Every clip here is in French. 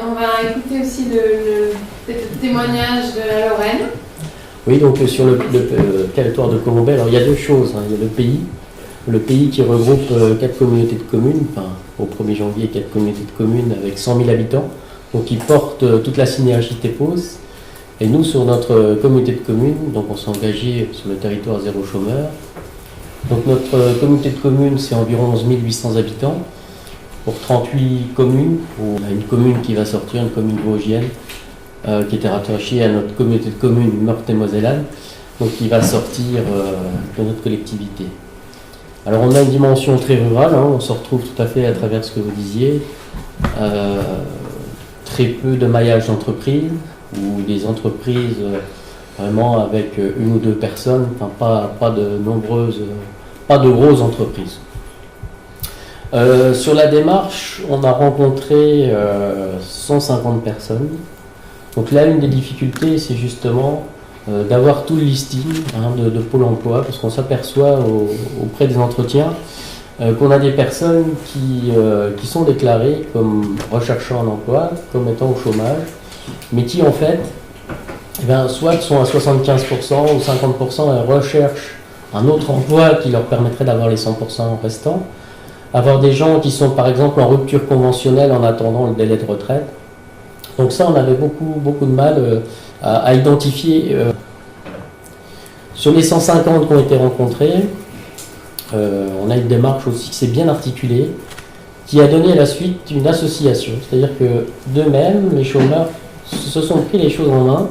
on va écouter aussi peut-être le témoignage de la Lorraine. Oui, donc sur le territoire de Colombey, alors il y a deux choses. Il y a le pays qui regroupe 4 communautés de communes, enfin au 1er janvier 4 communautés de communes avec 100 000 habitants, donc qui porte toute la synergie TEPOS. Et nous, sur notre communauté de communes, donc on s'est engagé sur le territoire zéro chômeur. Donc notre communauté de communes, c'est environ 11 800 habitants, pour 38 communes. On a une commune qui va sortir, une commune vosgienne, qui était rattachée à notre communauté de communes Meurthe-et-Mosellane, donc qui va sortir de notre collectivité. Alors on a une dimension très rurale, on se retrouve tout à fait à travers ce que vous disiez, très peu de maillage d'entreprise, ou des entreprises vraiment avec une ou deux personnes, enfin pas de grosses entreprises. Sur la démarche, on a rencontré 150 personnes. Donc là, une des difficultés, c'est justement d'avoir tout le listing de Pôle emploi, parce qu'on s'aperçoit auprès des entretiens qu'on a des personnes qui sont déclarées comme recherchant un emploi, comme étant au chômage, mais qui en fait, soit sont à 75% ou 50% et recherchent un autre emploi qui leur permettrait d'avoir les 100% restants. Avoir des gens qui sont par exemple en rupture conventionnelle en attendant le délai de retraite. Donc ça, on avait beaucoup de mal à identifier. Sur les 150 qui ont été rencontrés, on a une démarche aussi qui s'est bien articulée, qui a donné à la suite une association. C'est-à-dire que d'eux-mêmes, les chômeurs se sont pris les choses en main,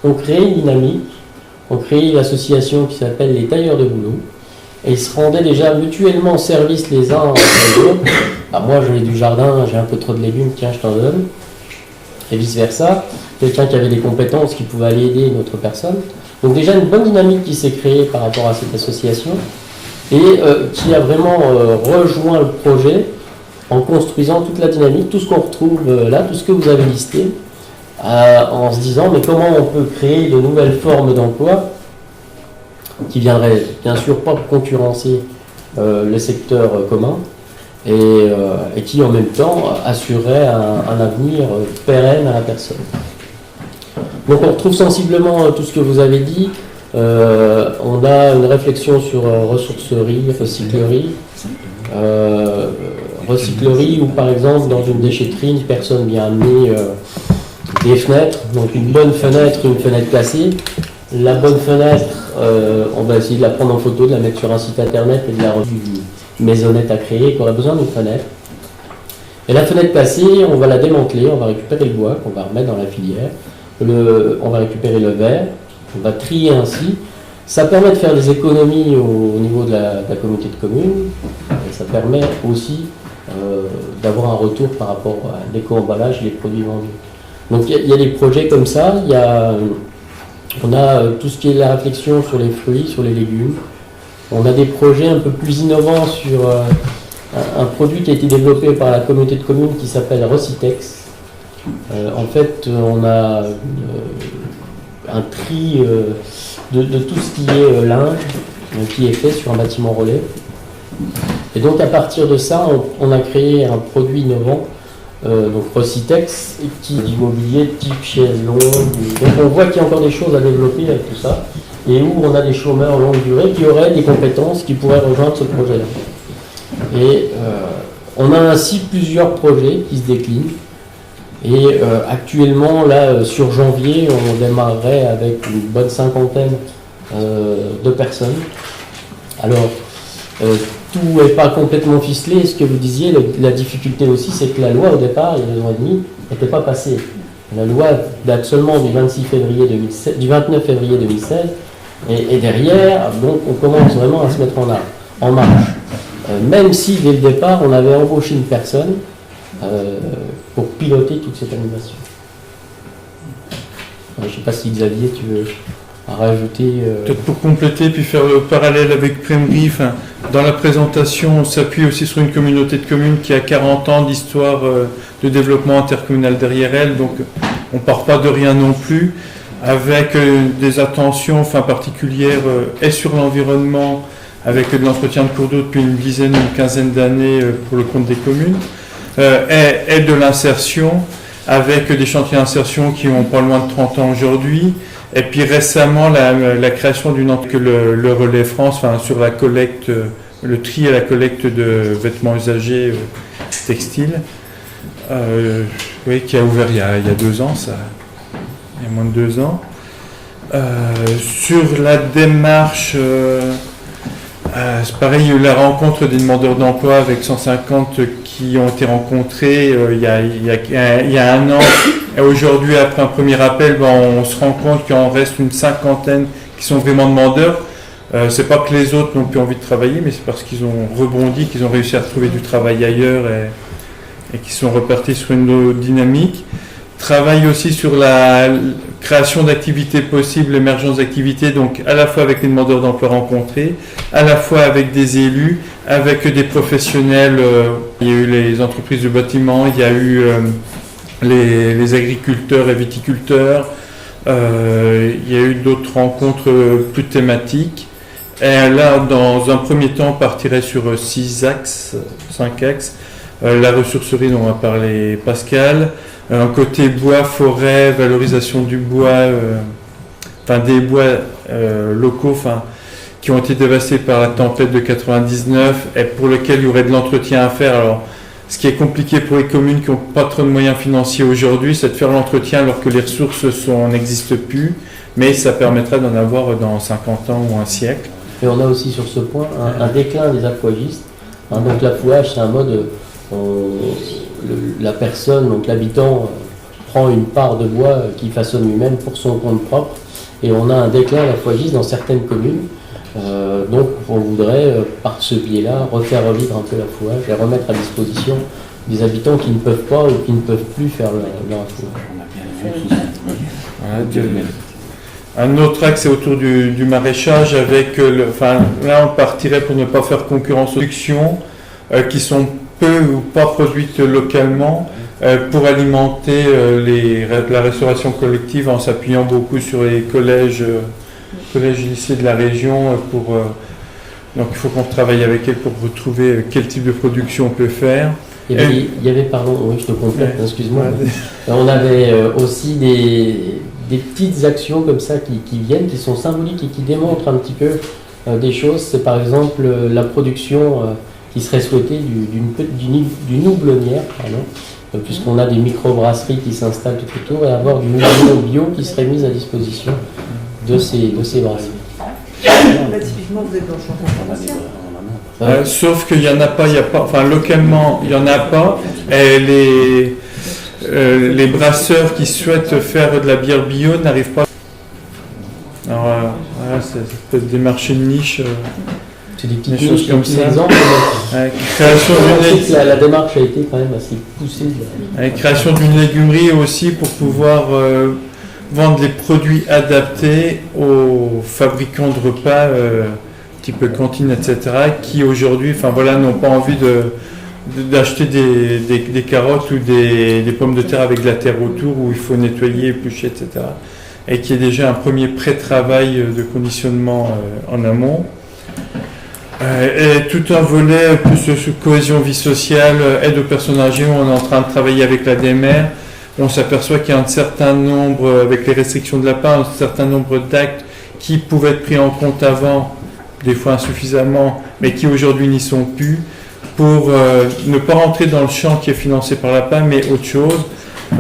ont créé une dynamique, ont créé l'association qui s'appelle les tailleurs de boulot, et ils se rendaient déjà mutuellement service les uns entre les autres. Ah, moi j'ai du jardin, j'ai un peu trop de légumes, tiens je t'en donne, et vice versa. Quelqu'un qui avait des compétences qui pouvait aller aider une autre personne. Donc déjà une bonne dynamique qui s'est créée par rapport à cette association, et qui a vraiment rejoint le projet en construisant toute la dynamique, tout ce qu'on retrouve là, tout ce que vous avez listé, en se disant mais comment on peut créer de nouvelles formes d'emploi qui viendraient bien sûr pas concurrencer le secteur commun et qui en même temps assureraient un avenir pérenne à la personne. Donc on retrouve sensiblement tout ce que vous avez dit. On a une réflexion sur ressourcerie, recyclerie où par exemple dans une déchetterie, une personne vient amener des fenêtres, donc une bonne fenêtre, une fenêtre cassée. La bonne fenêtre, on va essayer de la prendre en photo, de la mettre sur un site internet et de la revue maisonnette à créer, qu'on a besoin d'une fenêtre. Et la fenêtre cassée, on va la démanteler, on va récupérer le bois qu'on va remettre dans la filière, on va récupérer le verre, on va trier ainsi. Ça permet de faire des économies au niveau de la communauté de communes, et ça permet aussi d'avoir un retour par rapport à l'éco-emballage et les produits vendus. Donc il y a des projets comme ça, on a tout ce qui est la réflexion sur les fruits, sur les légumes. On a des projets un peu plus innovants sur un produit qui a été développé par la communauté de communes qui s'appelle Recitex. En fait, on a un tri de tout ce qui est linge qui est fait sur un bâtiment relais. Et donc à partir de ça, on a créé un produit innovant, donc Recitex, qui est immobilier type chaise longue. Donc on voit qu'il y a encore des choses à développer avec tout ça, et où on a des chômeurs longue durée qui auraient des compétences qui pourraient rejoindre ce projet-là. Et on a ainsi plusieurs projets qui se déclinent. Et actuellement, là, sur janvier, on démarrerait avec une bonne cinquantaine de personnes. Alors, tout n'est pas complètement ficelé. Ce que vous disiez, la difficulté aussi, c'est que la loi, au départ, il y a 2 ans et demi, n'était pas passée. La loi date seulement du 29 février 2016. Et derrière, donc, on commence vraiment à se mettre en marche. Même si, dès le départ, on avait embauché une personne pour piloter toute cette animation. Je ne sais pas si Xavier, tu veux rajouter... Peut-être pour compléter, puis faire le parallèle avec Prémery, dans la présentation, on s'appuie aussi sur une communauté de communes qui a 40 ans d'histoire de développement intercommunal derrière elle, donc on ne part pas de rien non plus, avec des attentions particulières et sur l'environnement, avec de l'entretien de cours d'eau depuis une dizaine, une quinzaine d'années pour le compte des communes, et de l'insertion avec des chantiers d'insertion qui ont pas loin de 30 ans aujourd'hui. Et puis récemment, la création d'une entreprise, le Relais France, enfin, sur la collecte, le tri et la collecte de vêtements usagés textiles, oui, qui a ouvert il y a 2 ans, il y a moins de 2 ans. Sur la démarche, c'est pareil, il y a eu la rencontre des demandeurs d'emploi avec 150 qui ont été rencontrés il y a 1 an. Et aujourd'hui, après un premier appel, on se rend compte qu'il en reste une 50aine qui sont vraiment demandeurs. C'est pas que les autres n'ont plus envie de travailler, mais c'est parce qu'ils ont rebondi, qu'ils ont réussi à trouver du travail ailleurs et qu'ils sont repartis sur une autre dynamique. Travaille aussi sur la création d'activités possibles, l'émergence d'activités, donc à la fois avec les demandeurs d'emploi rencontrés, à la fois avec des élus, avec des professionnels. Il y a eu les entreprises de bâtiment, il y a eu les agriculteurs et viticulteurs, il y a eu d'autres rencontres plus thématiques. Et là, dans un premier temps, on partirait sur 5 axes. La ressourcerie dont on va parler Pascal, un côté bois, forêt, valorisation du bois, des bois locaux qui ont été dévastés par la tempête de 99 et pour lesquels il y aurait de l'entretien à faire. Alors, ce qui est compliqué pour les communes qui n'ont pas trop de moyens financiers aujourd'hui, c'est de faire l'entretien alors que les ressources n'existent plus, mais ça permettrait d'en avoir dans 50 ans ou un siècle. Et on a aussi sur ce point un déclin des affouagistes. Donc l'affouage, c'est un mode, la personne, donc l'habitant, prend une part de bois qu'il façonne lui-même pour son compte propre. Et on a un déclin d'affouagistes dans certaines communes. Donc on voudrait, par ce biais-là, refaire revivre un peu l'affouage et remettre à disposition des habitants qui ne peuvent pas ou qui ne peuvent plus faire leur affouage. Un autre axe c'est autour du maraîchage avec là on partirait pour ne pas faire concurrence aux productions qui sont peu ou pas produites localement pour alimenter la restauration collective en s'appuyant beaucoup sur les collèges et lycées de la région donc il faut qu'on travaille avec elles pour retrouver quel type de production on peut faire. Il y avait pardon, oui je te complète, excuse-moi. On avait aussi des petites actions comme ça qui viennent, qui sont symboliques et qui démontrent un petit peu des choses. C'est par exemple la production qui serait souhaitée d'une houblonnière, puisqu'on a des micro-brasseries qui s'installent tout autour, et avoir du houblon bio qui serait mis à disposition de ces brasseries. Typiquement, vous êtes dans le champ commercial. Sauf qu'il n'y en a pas, localement, il n'y en a pas. Et les brasseurs qui souhaitent faire de la bière bio n'arrivent pas. Alors voilà, c'est peut-être des marchés de niche. C'est des petites choses comme ça. La démarche a été quand même assez poussée. Création d'une légumerie aussi pour pouvoir vendre des produits adaptés aux fabricants de repas, type cantine, etc., qui aujourd'hui, n'ont pas envie d'acheter des carottes ou des pommes de terre avec de la terre autour où il faut nettoyer, éplucher, etc. Et qui est déjà un premier pré-travail de conditionnement en amont. Et tout un volet plus sur cohésion vie sociale, aide aux personnes âgées, où on est en train de travailler avec la DMR. On s'aperçoit qu'il y a un certain nombre, avec les restrictions de la part, un certain nombre d'actes qui pouvaient être pris en compte avant, des fois insuffisamment, mais qui aujourd'hui n'y sont plus, pour ne pas rentrer dans le champ qui est financé par la PAM, mais autre chose.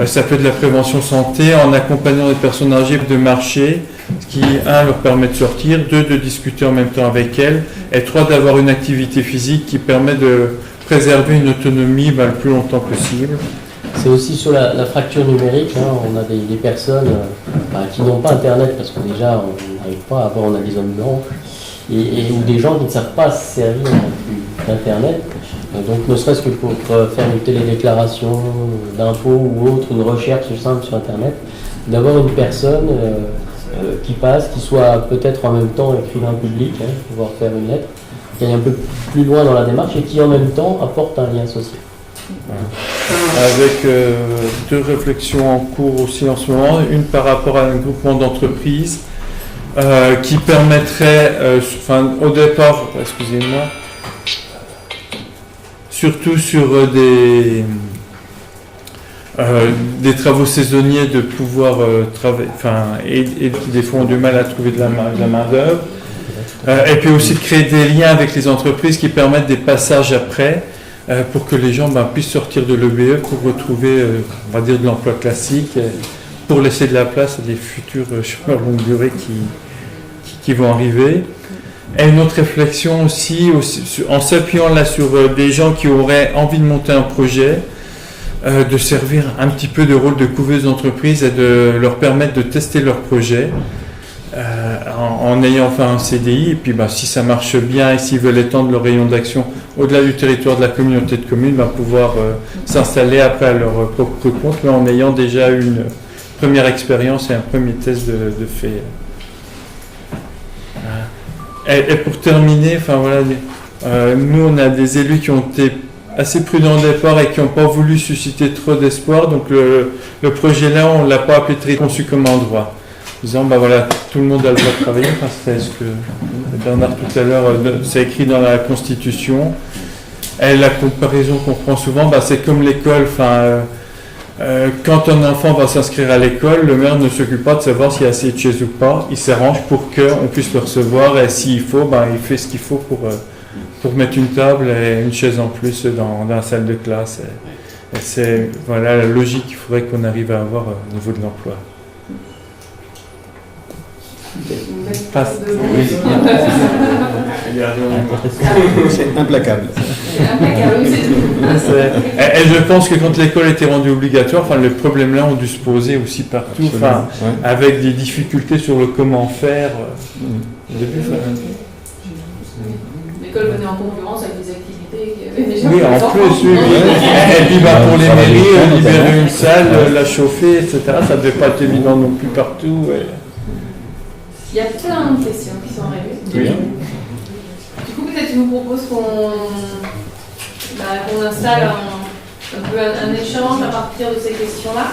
Ça peut être de la prévention santé, en accompagnant les personnes âgées de marcher, ce qui, leur permet de sortir, 2, de discuter en même temps avec elles, et 3, d'avoir une activité physique qui permet de préserver une autonomie le plus longtemps possible. C'est aussi sur la fracture numérique, on a des personnes qui n'ont pas Internet, parce que déjà on n'arrive pas à avoir, on a des zones blanches, ou des gens qui ne savent pas se servir d'Internet. Donc ne serait-ce que pour faire une télédéclaration d'impôts ou autre, une recherche simple sur Internet, d'avoir une personne qui passe, qui soit peut-être en même temps écrivain public, pouvoir faire une lettre, qui aille un peu plus loin dans la démarche et qui en même temps apporte un lien social. Avec 2 réflexions en cours aussi en ce moment, une par rapport à un groupement d'entreprises qui permettrait, au départ, excusez-moi, surtout sur des travaux saisonniers de pouvoir travailler, et des fois ont du mal à trouver de la main-d'œuvre. Et puis aussi de créer des liens avec les entreprises qui permettent des passages après pour que les gens puissent sortir de l'EBE pour retrouver, on va dire, de l'emploi classique, pour laisser de la place à des futurs chômeurs longue durée qui vont arriver. Et une autre réflexion aussi en s'appuyant là sur des gens qui auraient envie de monter un projet, de servir un petit peu de rôle de couveuse d'entreprise et de leur permettre de tester leur projet en ayant un CDI. Et puis si ça marche bien et s'ils veulent étendre leur rayon d'action au-delà du territoire de la communauté de communes, pouvoir s'installer après à leur propre compte, mais en ayant déjà une première expérience et un premier test de fait. Et pour terminer, nous on a des élus qui ont été assez prudents au départ et qui n'ont pas voulu susciter trop d'espoir. Donc le projet là, on ne l'a pas appelé très conçu comme un droit. Disant tout le monde a le droit de travailler. C'est ce que Bernard tout à l'heure, c'est écrit dans la Constitution. Et la comparaison qu'on prend souvent, c'est comme l'école. Quand un enfant va s'inscrire à l'école, le maire ne s'occupe pas de savoir s'il y a assez de chaises ou pas. Il s'arrange pour qu'on puisse le recevoir et s'il faut, il fait ce qu'il faut pour mettre une table et une chaise en plus dans la salle de classe. Et c'est la logique qu'il faudrait qu'on arrive à avoir au niveau de l'emploi. C'est implacable. Et je pense que quand l'école était rendue obligatoire, les problèmes là ont dû se poser aussi partout, avec des difficultés sur le comment faire. L'école venait en concurrence avec des activités qui avaient déjà. Oui, en plus, oui. Et puis pour les mairies, libérer une salle, la chauffer, etc., ça ne devait pas être évident non plus partout. Il y a plein de questions qui sont arrivées. Oui. Du coup, peut-être je vous propose qu'on installe un peu un échange à partir de ces questions-là.